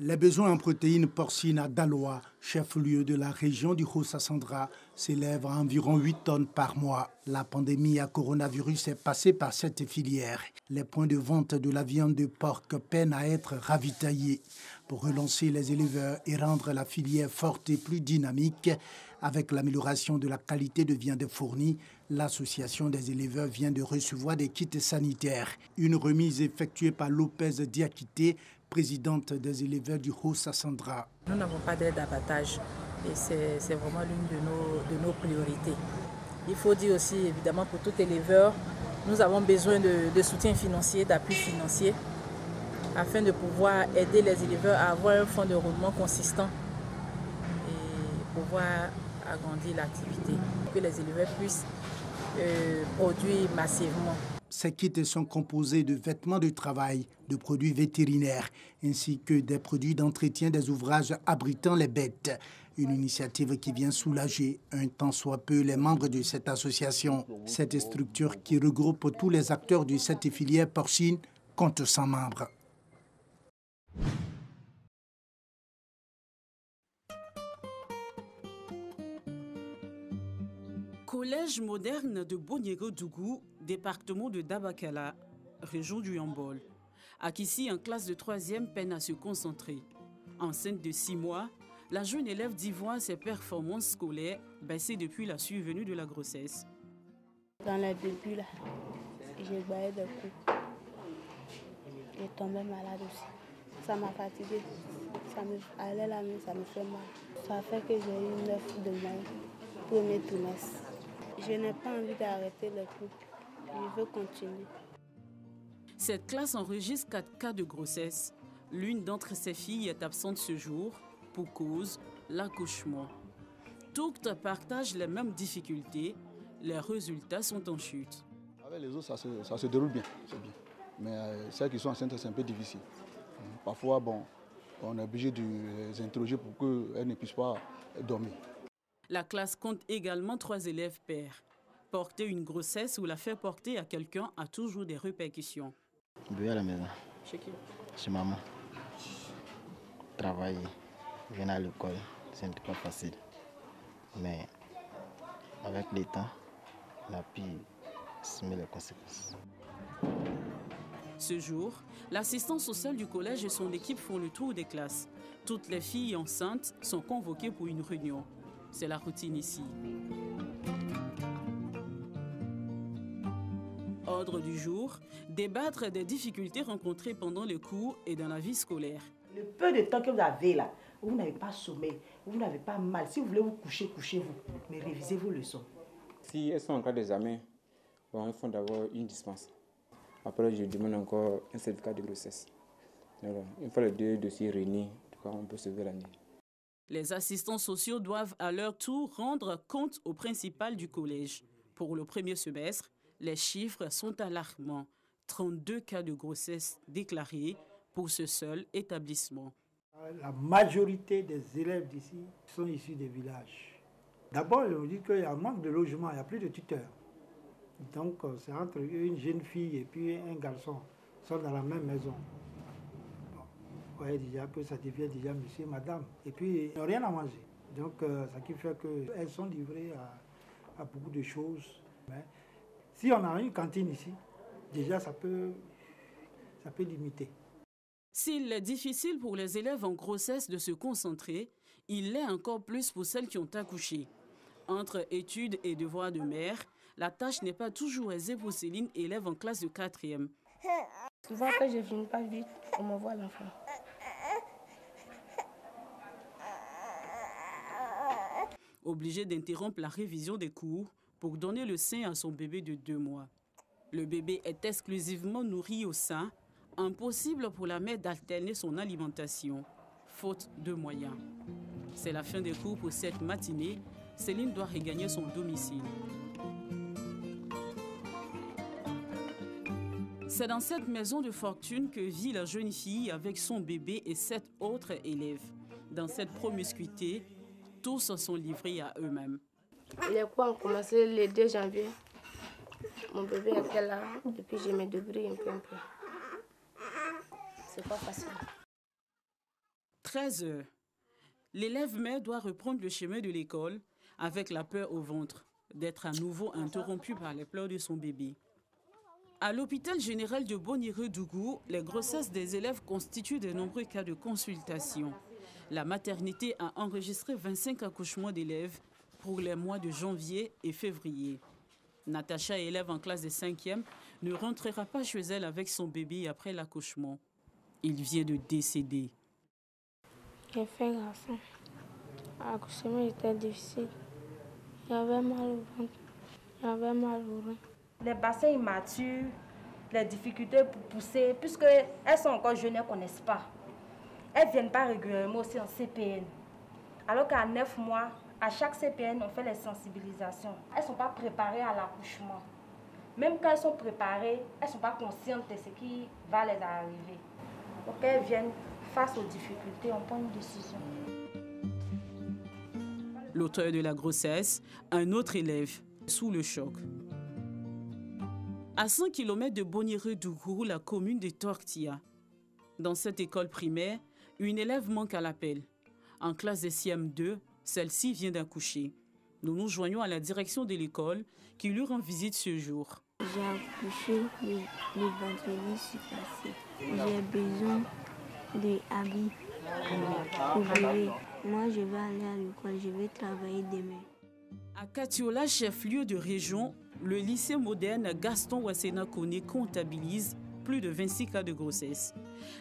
Les besoins en protéines porcines à Daloa, chef-lieu de la région du Haut-Sassandra, s'élèvent à environ 8 tonnes par mois. La pandémie à coronavirus est passée par cette filière. Les points de vente de la viande de porc peinent à être ravitaillés. Pour relancer les éleveurs et rendre la filière forte et plus dynamique, avec l'amélioration de la qualité de viande fournie, l'association des éleveurs vient de recevoir des kits sanitaires. Une remise effectuée par Lopez Diakité, présidente des éleveurs du Haut-Sassandra. Nous n'avons pas d'aide d'abattage et c'est vraiment l'une de nos priorités. Il faut dire aussi, évidemment, pour tout éleveur, nous avons besoin de soutien financier, d'appui financier, afin de pouvoir aider les éleveurs à avoir un fonds de roulement consistant et pouvoir agrandir l'activité, pour que les éleveurs puissent produire massivement. Ces kits sont composés de vêtements de travail, de produits vétérinaires, ainsi que des produits d'entretien des ouvrages abritant les bêtes. Une initiative qui vient soulager un tant soit peu les membres de cette association. Cette structure qui regroupe tous les acteurs de cette filière porcine compte 100 membres. Collège moderne de Bonyego-Dougou, département de Dabakala, région du Yambol. Akissi, en classe de 3e, peine à se concentrer. Enceinte de 6 mois, la jeune élève dit voir ses performances scolaires baisser depuis la survenue de la grossesse. Dans le début, là, j'ai baillé des coups. J'ai tombé malade aussi. Ça m'a fatiguée. Aller là, ça me fait mal. Ça fait que j'ai eu 9 de moyenne, premier trimestre. Je n'ai pas envie d'arrêter les cours. Je veux continuer. Cette classe enregistre 4 cas de grossesse. L'une d'entre ses filles est absente ce jour pour cause l'accouchement. Toutes partagent les mêmes difficultés. Les résultats sont en chute. Avec les autres, ça se déroule bien, c'est bien. Mais celles qui sont enceintes, c'est un peu difficile. Parfois, on est obligé de les interroger pour qu'elles ne puissent pas dormir. La classe compte également 3 élèves pairs. Porter une grossesse ou la faire porter à quelqu'un a toujours des répercussions. Je vais à la maison. Chez qui? Chez maman. Travailler, venir à l'école, ce n'était pas facile. Mais avec le temps, on a pu assumer les conséquences. Ce jour, l'assistant social du collège et son équipe font le tour des classes. Toutes les filles enceintes sont convoquées pour une réunion. C'est la routine ici. Ordre du jour, débattre des difficultés rencontrées pendant les cours et dans la vie scolaire. Le peu de temps que vous avez là, vous n'avez pas sommeil, vous n'avez pas mal. Si vous voulez vous coucher, couchez-vous, mais révisez vos leçons. Si elles sont en cas d'examen, il faut d'abord une dispense. Après, je demande encore un certificat de grossesse. Alors, une fois les 2 dossiers réunis, on peut sauver l'année. Les assistants sociaux doivent à leur tour rendre compte au principal du collège. Pour le premier semestre, les chiffres sont alarmants. 32 cas de grossesse déclarés pour ce seul établissement. La majorité des élèves d'ici sont issus des villages. D'abord, je vous dis qu'il y a un manque de logement, il n'y a plus de tuteurs. Donc, c'est entre une jeune fille et puis un garçon qui sont dans la même maison. Vous voyez déjà que ça devient déjà monsieur, madame. Et puis, ils n'ont rien à manger. Donc, ça qui fait qu'elles sont livrées à beaucoup de choses. Mais si on a une cantine ici, déjà, ça peut limiter. S'il est difficile pour les élèves en grossesse de se concentrer, il l'est encore plus pour celles qui ont accouché. Entre études et devoirs de mère, la tâche n'est pas toujours aisée pour Céline, élève en classe de 4e. Souvent que je ne finis pas vite, on m'envoie l'enfant. Obligée d'interrompre la révision des cours pour donner le sein à son bébé de 2 mois. Le bébé est exclusivement nourri au sein. Impossible pour la mère d'alterner son alimentation, faute de moyens. C'est la fin des cours pour cette matinée. Céline doit regagner son domicile. C'est dans cette maison de fortune que vit la jeune fille avec son bébé et 7 autres élèves. Dans cette promiscuité, tous sont livrés à eux-mêmes. Les cours ont commencé le 2 janvier. Mon bébé était là et puis je me débrouille un peu. C'est pas facile. 13 heures. L'élève mère doit reprendre le chemin de l'école avec la peur au ventre d'être à nouveau interrompue par les pleurs de son bébé. À l'hôpital général de Bonniré-Dougou, les grossesses des élèves constituent de nombreux cas de consultation. La maternité a enregistré 25 accouchements d'élèves pour les mois de janvier et février. Natacha, élève en classe de 5e, ne rentrera pas chez elle avec son bébé après l'accouchement. Il vient de décéder. J'ai fait garçon. L'accouchement était difficile. J'avais mal au ventre, j'avais mal au rein. Les bassins immatures, les difficultés pour pousser, puisqu'elles sont encore jeunes, elles ne connaissent pas. Elles ne viennent pas régulièrement aussi en CPN. Alors qu'à 9 mois, à chaque CPN, on fait les sensibilisations. Elles ne sont pas préparées à l'accouchement. Même quand elles sont préparées, elles ne sont pas conscientes de ce qui va les arriver. Donc elles viennent face aux difficultés, on prend une décision. L'auteur de la grossesse, un autre élève, sous le choc. À 100 km de Bonniré-Dougou, la commune de Tortilla. Dans cette école primaire, une élève manque à l'appel. En classe de CM2, celle-ci vient d'accoucher. Nous nous joignons à la direction de l'école qui lui rend visite ce jour. J'ai accouché le vendredi passé. J'ai besoin d'habits pour bébé. Moi, je vais aller à l'école, je vais travailler demain. À Katiola, chef-lieu de région, le lycée moderne Gaston Wassena Koné comptabilise plus de 26 cas de grossesse.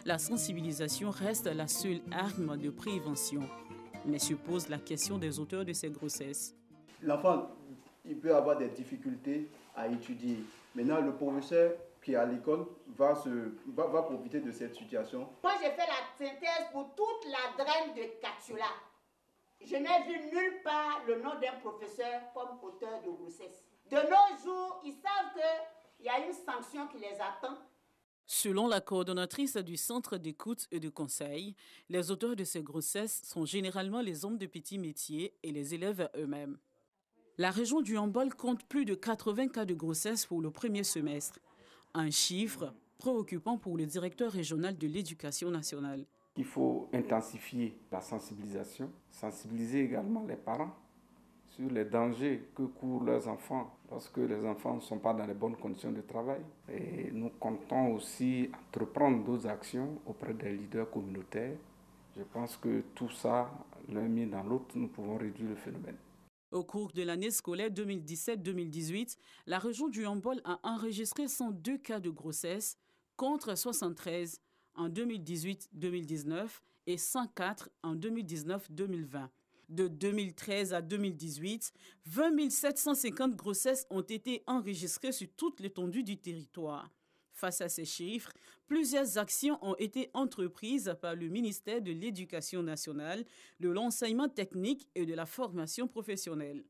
La sensibilisation reste la seule arme de prévention. Mais se pose la question des auteurs de ces grossesses. L'enfant, il peut avoir des difficultés à étudier. Maintenant, le professeur qui est à l'école va profiter de cette situation. Moi, j'ai fait la synthèse pour toute la draine de Katiola. Je n'ai vu nulle part le nom d'un professeur comme auteur de grossesse. De nos jours, ils savent qu'il y a une sanction qui les attend. Selon la coordonnatrice du centre d'écoute et de conseil, les auteurs de ces grossesses sont généralement les hommes de petits métiers et les élèves eux-mêmes. La région du Yambol compte plus de 80 cas de grossesse pour le premier semestre. Un chiffre préoccupant pour le directeur régional de l'éducation nationale. Il faut intensifier la sensibilisation, sensibiliser également les parents sur les dangers que courent leurs enfants lorsque les enfants ne sont pas dans les bonnes conditions de travail. Et nous comptons aussi entreprendre d'autres actions auprès des leaders communautaires. Je pense que tout ça, l'un mis dans l'autre, nous pouvons réduire le phénomène. Au cours de l'année scolaire 2017-2018, la région du Yambol a enregistré 102 cas de grossesse contre 73 en 2018-2019 et 104 en 2019-2020. De 2013 à 2018, 20 750 grossesses ont été enregistrées sur toute l'étendue du territoire. Face à ces chiffres, plusieurs actions ont été entreprises par le ministère de l'Éducation nationale, de l'enseignement technique et de la formation professionnelle.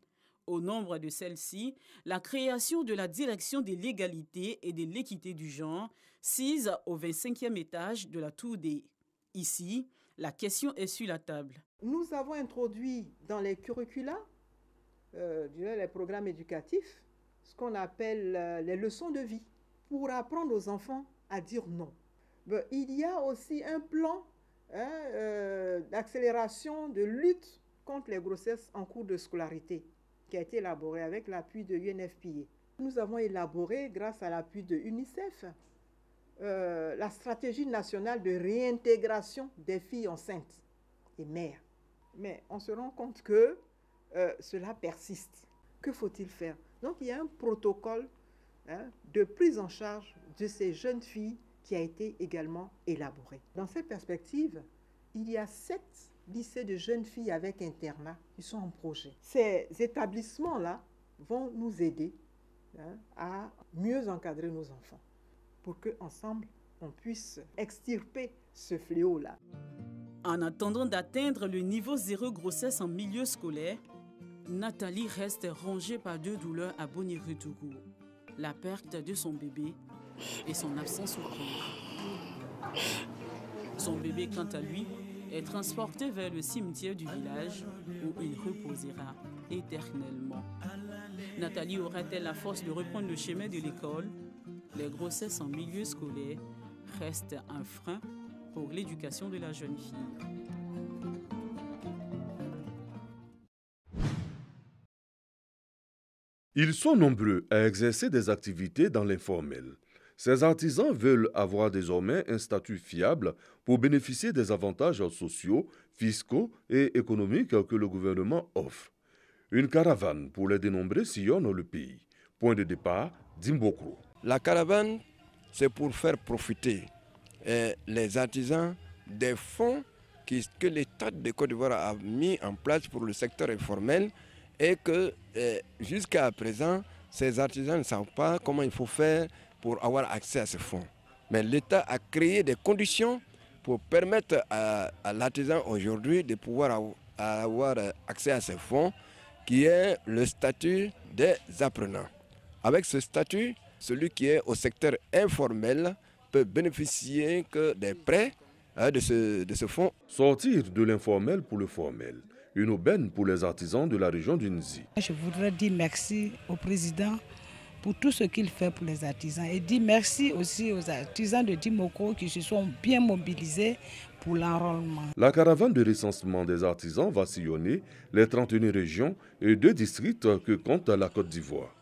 Au nombre de celles-ci, la création de la direction de l'égalité et de l'équité du genre, sise au 25e étage de la Tour D. Ici, la question est sur la table. Nous avons introduit dans les curricula, les programmes éducatifs, ce qu'on appelle les leçons de vie, pour apprendre aux enfants à dire non. Il y a aussi un plan d'accélération de lutte contre les grossesses en cours de scolarité qui a été élaboré avec l'appui de UNFPA. Nous avons élaboré, grâce à l'appui de UNICEF, la stratégie nationale de réintégration des filles enceintes et mères. Mais on se rend compte que cela persiste. Que faut-il faire? Donc il y a un protocole de prise en charge de ces jeunes filles qui a été également élaboré. Dans cette perspective, il y a 7 lycées de jeunes filles avec internat qui sont en projet. Ces établissements-là vont nous aider à mieux encadrer nos enfants pour qu'ensemble, on puisse extirper ce fléau-là. En attendant d'atteindre le niveau 0 grossesse en milieu scolaire, Nathalie reste rongée par 2 douleurs à Bonniré-Dougou. La perte de son bébé et son absence au cours. Son bébé, quant à lui, est transporté vers le cimetière du village où il reposera éternellement. Nathalie aura-t-elle la force de reprendre le chemin de l'école? Les grossesses en milieu scolaire restent un frein pour l'éducation de la jeune fille. Ils sont nombreux à exercer des activités dans l'informel. Ces artisans veulent avoir désormais un statut fiable pour bénéficier des avantages sociaux, fiscaux et économiques que le gouvernement offre. Une caravane pour les dénombrer sillonne le pays. Point de départ, Dimbokro. La caravane, c'est pour faire profiter les artisans des fonds que l'État de Côte d'Ivoire a mis en place pour le secteur informel et que jusqu'à présent, ces artisans ne savent pas comment il faut faire pour avoir accès à ces fonds. Mais l'État a créé des conditions pour permettre à l'artisan aujourd'hui de pouvoir avoir accès à ces fonds, qui est le statut des apprenants. Avec ce statut, celui qui est au secteur informel peut bénéficier que des prêts de ce fonds. Sortir de l'informel pour le formel. Une aubaine pour les artisans de la région du Nzi. Je voudrais dire merci au président pour tout ce qu'il fait pour les artisans et dire merci aussi aux artisans de Dimokro qui se sont bien mobilisés pour l'enrôlement. La caravane de recensement des artisans va sillonner les 31 régions et 2 districts que compte la Côte d'Ivoire.